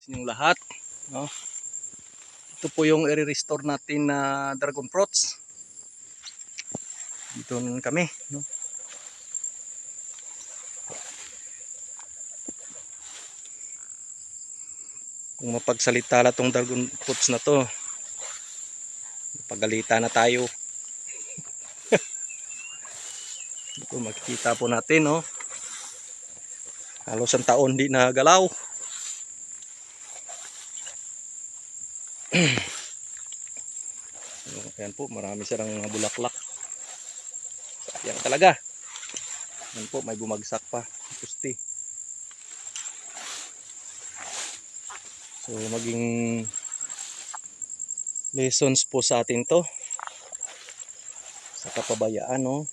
Yung lahat, no? Ito po yung i-restore natin na dragon fruits. Dito nun kami, no? Kung mapagsalita na tong dragon fruits na to, pagalitan na tayo. Ito makikita po natin, no? Halos ang taon di nagalaw. Ayan po, marami silang mga bulaklak. Sayang talaga. Ayan po, may bumagsak pa. Pusti. So, maging lessons po sa atin to. Sa kapabayaan, no?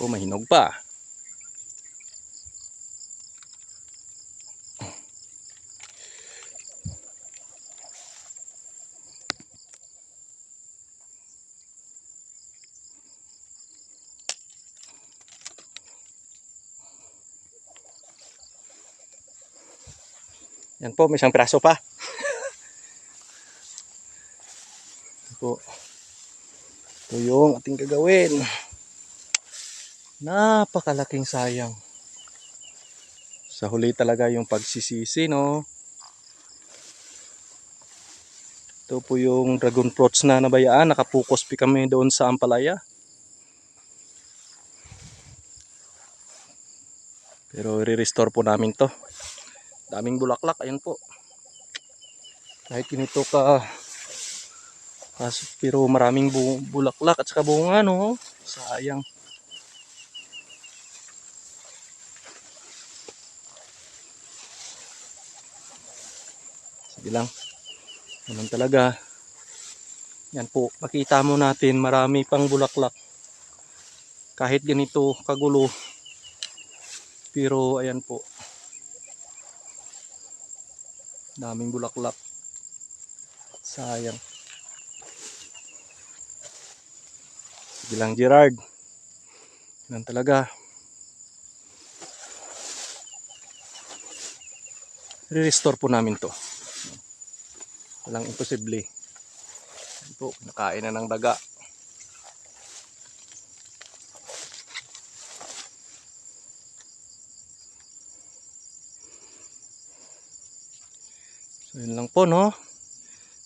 Ako mahinog pa. Yan po, may isang piraso pa. Po. Ito yung ating gagawin. Napakalaking sayang. Sa huli talaga yung pagsisisi, no? Ito po yung dragon fruits na nabayaan. Nakapokus pa kami doon sa ampalaya. Pero i-restore po namin to. Daming bulaklak, ayan po. Kahit ganito ka, pero maraming bulaklak at saka bunga, no? Sayang. Sige lang. Ganun talaga. Yan po, makita mo natin marami pang bulaklak. Kahit ganito kagulo. Pero ayan po. Daming bulaklak. Sayang. Sige lang, Gerard. Yan talaga. Re-restore po namin to. Walang imposible. Yan po, nakain na ng daga. So yun lang po, no?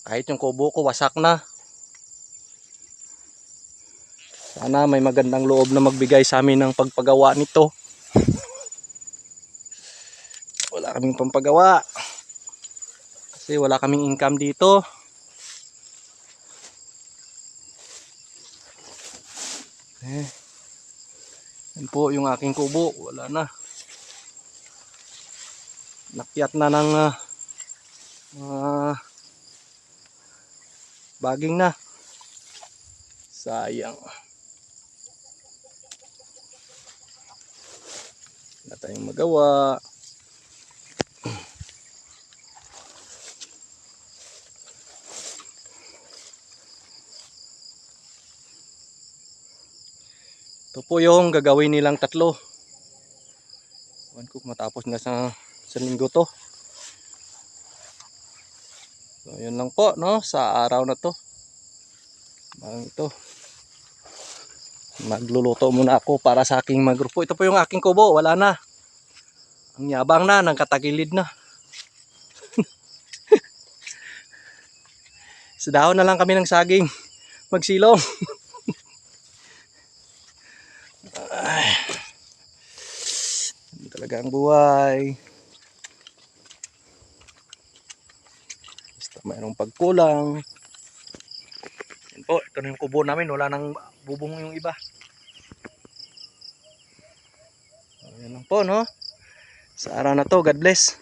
Kahit yung kubo ko wasak na. Sana may magandang loob na magbigay sa amin ng pagpagawa nito. Wala kaming pampagawa. Kasi wala kaming income dito. Yan po yung aking kubo. Wala na. Nakyat na ng baging na. Sayang. Wala tayong magawa. Ito po yung gagawin nilang tatlo. Huwag ko matapos na sa linggo to. So yun lang po, no, sa araw na to. Ito. Magluluto muna ako para sa aking magrupo. Ito po yung aking kubo, wala na. Ang yabang na, nang katagilid na. Sa dahon na lang kami ng saging magsilong. Ay, talaga ang buhay. Basta mayroong pagkulang. Yan po, ito na yung kubo namin. Wala nang bubong yung iba. So, yan lang po, no? Sa araw na to, God bless.